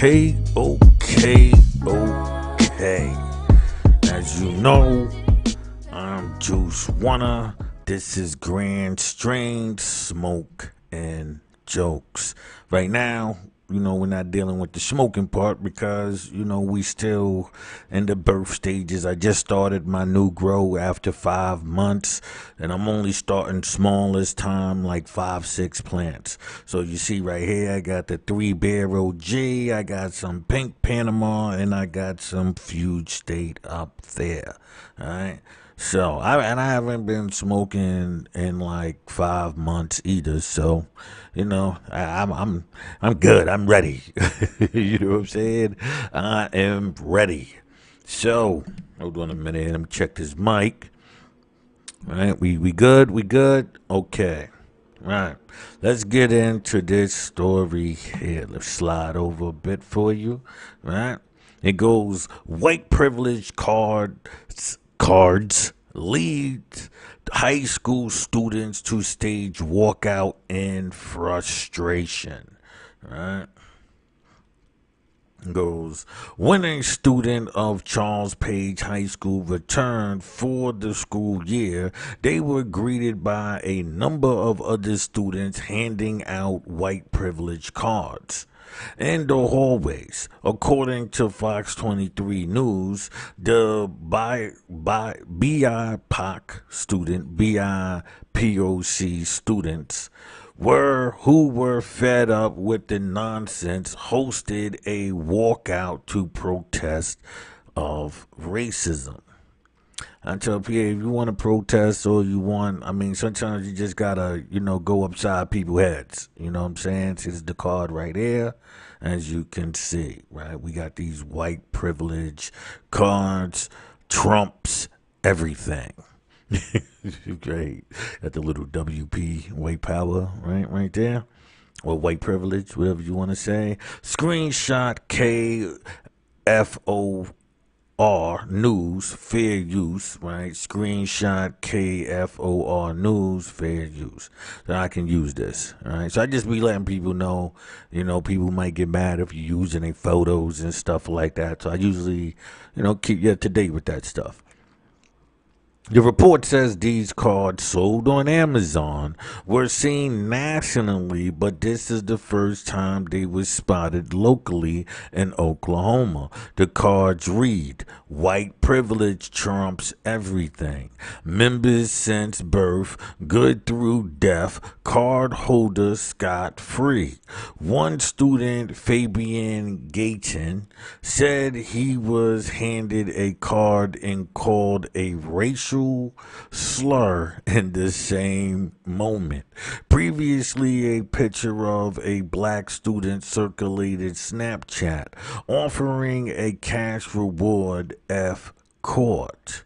Okay. As you know, I'm Juice Wanna. This is Grand Strange Smoke and Jokes. Right now, we're not dealing with the smoking part because, we still in the birth stages. I just started my new grow after 5 months, and I'm only starting small this time, like 5, 6 plants. So you see right here, I got the 3 Bear OG, I got some Pink Panama, and I got some Fuge State up there. All right. So I haven't been smoking in like 5 months either. So, I'm good. I'm ready. You know what I'm saying? I am ready. So hold on a minute. Let me check this mic. All right, we good. We good. Okay. All right. Let's get into this story here. Let's slide over a bit for you. All right. It goes white privilege cards lead high school students to stage walkout in frustration. Right? Goes winning student of Charles Page High School returned for the school year. They were greeted by a number of other students handing out white privilege cards in the hallways. According to Fox 23 News, the BIPOC students who were fed up with the nonsense hosted a walkout to protest of racism. I tell people, if you want to protest or sometimes you just gotta, go upside people's heads. You know what I'm saying? This is the card right here, as you can see, right? We got these white privilege cards, trumps, everything. Great. Got the little WP, white power, right there. Or white privilege, whatever you want to say. Screenshot KFO News, fair use, right? Screenshot KFOR News, fair use. So I can use this, right? So I just be letting people know, people might get mad if you're using their photos and stuff like that. So I usually, keep you up to date with that stuff. The report says these cards sold on Amazon were seen nationally, but this is the first time they were spotted locally in Oklahoma. The cards read, white privilege trumps everything. Members since birth, good through death, card holder scot-free. One student, Fabian Gayton, said he was handed a card and called a racial slur in the same moment. Previously, a picture of a black student circulated Snapchat offering a cash reward if caught.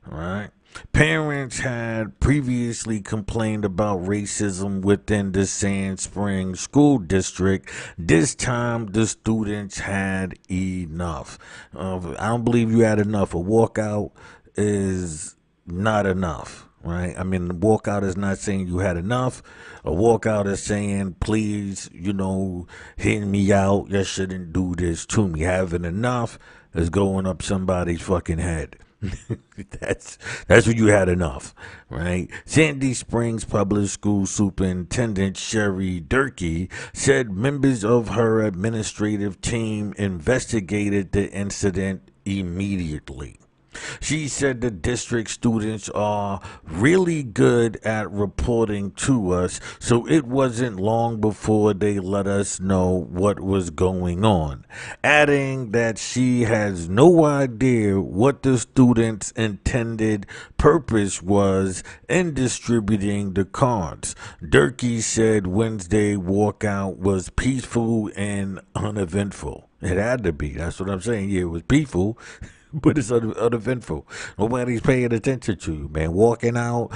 Right? Parents had previously complained about racism within the Sand Springs School District. This time, the students had enough. I don't believe you had enough. A walkout is not enough, right? The walkout is not saying you had enough. A walkout is saying, please, hear me out. You shouldn't do this to me. Having enough is going up somebody's fucking head. That's when you had enough, right? Sandy Springs Public School Superintendent Sherry Durkee said members of her administrative team investigated the incident immediately. She said the district students are really good at reporting to us, so it wasn't long before they let us know what was going on, adding that she has no idea what the students' intended purpose was in distributing the cards. Durkee said Wednesday walkout was peaceful and uneventful. It had to be. That's what I'm saying. Yeah, it was peaceful. But it's uneventful. Nobody's paying attention to you, man. Walking out,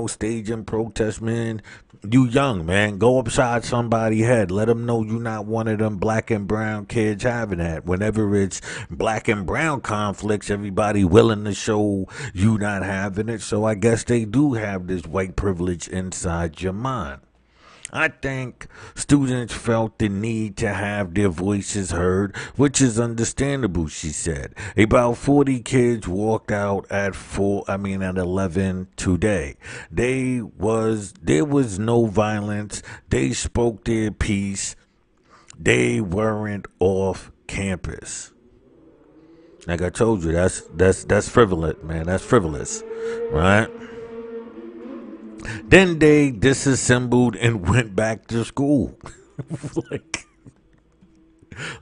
staging protest, man. You young, man. Go upside somebody's head. Let them know you not one of them black and brown kids having that. Whenever it's black and brown conflicts, everybody willing to show you not having it. So I guess they do have this white privilege inside your mind. I think students felt the need to have their voices heard, which is understandable, she said. About 40 kids walked out at at 11 today. There was no violence. They spoke their piece. They weren't off campus. Like I told you, that's frivolous, man. That's frivolous, right? Then they disassembled and went back to school. like,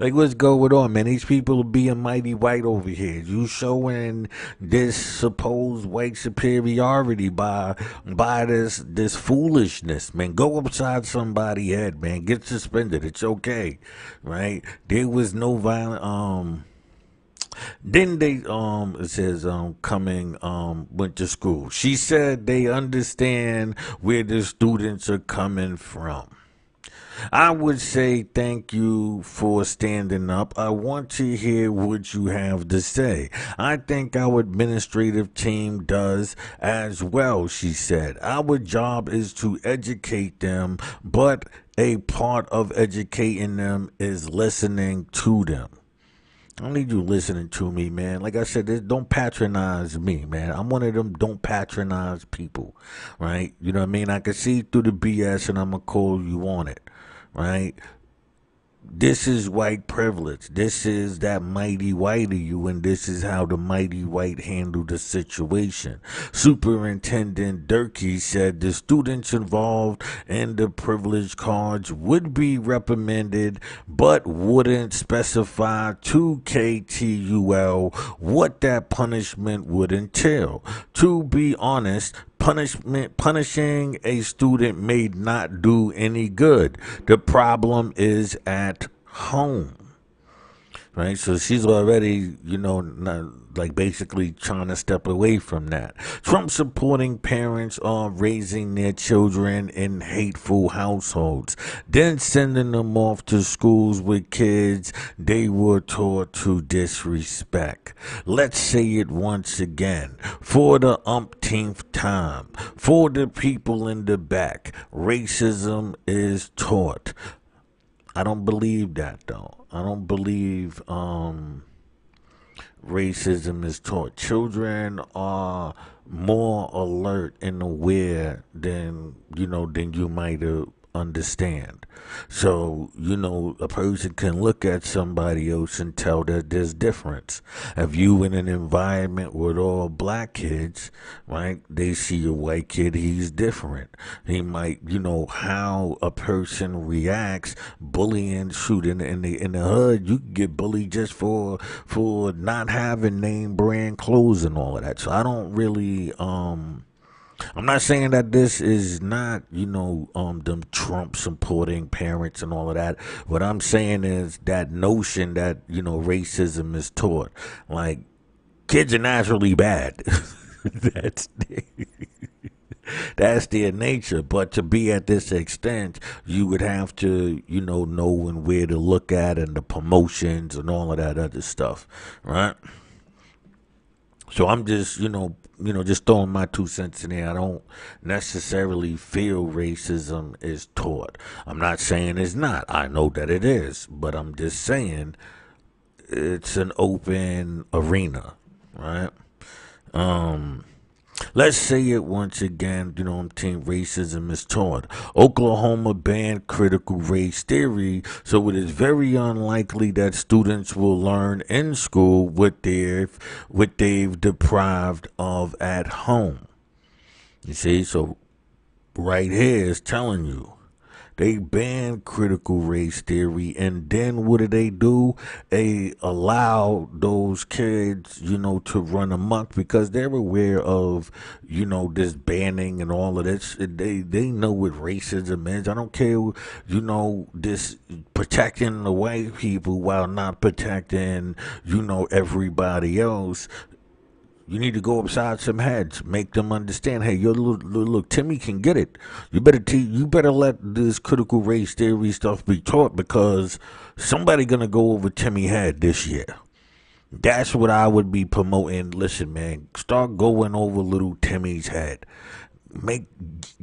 like what's going on, man? These people are being mighty white over here. You showing this supposed white superiority by this foolishness, man. Go upside somebody's head, man. Get suspended. It's okay, right? There was no violent. Then they it says coming went to school. She said they understand where the students are coming from. I would say thank you for standing up. I want to hear what you have to say. I think our administrative team does as well, she said. Our job is to educate them, but a part of educating them is listening to them. I don't need you listening to me, man. Like I said, don't patronize me, man. I'm one of them don't patronize people, right? You know what I mean? I can see through the BS and I'm going to call you on it, right? This is white privilege. This is that mighty white of you, and this is how the mighty white handled the situation. Superintendent Durkee said the students involved in the privilege cards would be reprimanded, but wouldn't specify to KTUL what that punishment would entail. To be honest, punishing a student may not do any good. The problem is at home. Right, so she's already, not, like basically trying to step away from that. Trump supporting parents are raising their children in hateful households, then sending them off to schools with kids they were taught to disrespect. Let's say it once again, for the umpteenth time, for the people in the back, racism is taught. I don't believe that though. I don't believe racism is taught. Children are more alert and aware than you might understand. So, a person can look at somebody else and tell that there's difference. If you in an environment with all black kids, right, they see a white kid, he's different. He might, how a person reacts, bullying, shooting in the hood, you can get bullied just for not having name brand clothes and all of that. So I don't really I'm not saying that this is not, them Trump supporting parents and all of that. What I'm saying is that notion that, racism is taught. Like, kids are naturally bad. That's that's their nature. But to be at this extent, you would have to, know and where to look at and the promotions and all of that other stuff, right? So I'm just, just throwing my 2 cents in there. I don't necessarily feel racism is taught. I'm not saying it's not. I know that it is, but I'm just saying it's an open arena, right? Let's say it once again, team racism is taught. Oklahoma banned critical race theory, so it is very unlikely that students will learn in school what they've deprived of at home. You see, so right here is telling you. They banned critical race theory, and then what do? They allow those kids, to run amok because they're aware of, this banning and all of this. They know what racism is. I don't care, this protecting the white people while not protecting, everybody else. You need to go upside some heads, make them understand. Hey, your look, Timmy can get it. You better let this critical race theory stuff be taught because somebody gonna go over Timmy's head this year. That's what I would be promoting. Listen, man, start going over little Timmy's head. make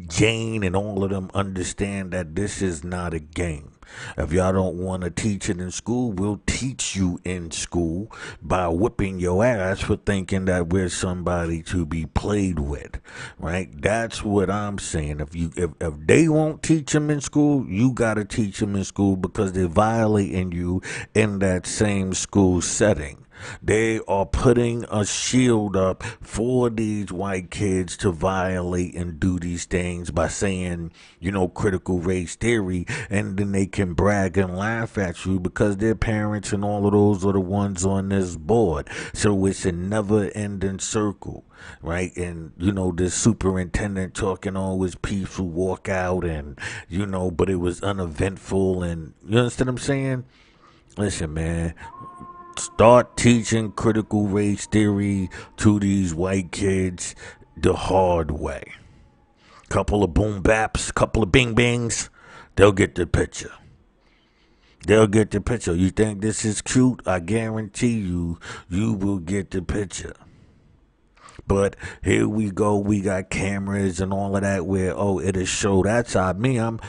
Jane and all of them understand that this is not a game. If y'all don't want to teach it in school, we'll teach you in school by whipping your ass for thinking that we're somebody to be played with, right? That's what I'm saying. If they won't teach them in school, you gotta teach them in school because they're violating you in that same school setting. They are putting a shield up for these white kids to violate and do these things by saying, critical race theory, and then they can brag and laugh at you because their parents and all of those are the ones on this board. So it's a never ending circle, right? And, this superintendent talking all his peaceful walk out and, but it was uneventful. And you understand what I'm saying? Listen, man. Start teaching critical race theory to these white kids the hard way. Couple of boom baps, couple of bing bings, they'll get the picture. They'll get the picture. You think this is cute? I guarantee you will get the picture. But here we go. We got cameras and all of that where, it'll show that side. Me, I'm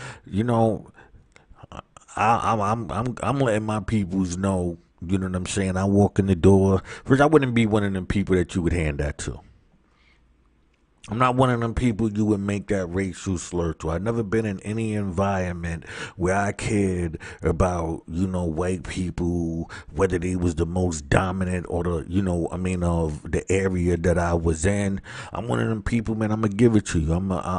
letting my peoples know. You know what I'm saying? I walk in the door. First, I wouldn't be one of them people that you would hand that to. I'm not one of them people you would make that racial slur to. I've never been in any environment where I cared about, white people, whether they was the most dominant or of the area that I was in. I'm one of them people, man, I'm going to give it to you.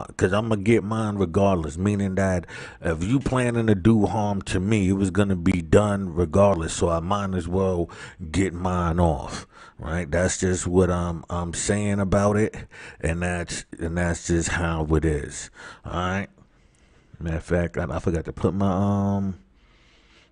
Because I'm going to get mine regardless, meaning that if you planning to do harm to me, it was going to be done regardless. So I might as well get mine off. Right, that's just what I'm saying about it, and that's just how it is. All right. Matter of fact, I forgot to put my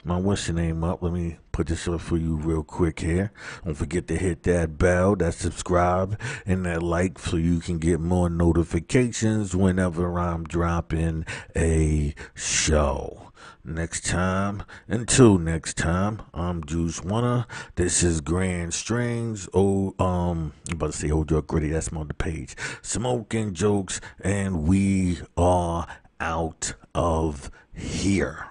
what's your name up. Let me put this up for you real quick here. Don't forget to hit that bell, that subscribe, and that like so you can get more notifications whenever I'm dropping a show. Until next time, I'm Juice Wanna. This is Grand Strings. I'm about to say Old York Gritty, that's on the page. Smoking jokes, and we are out of here.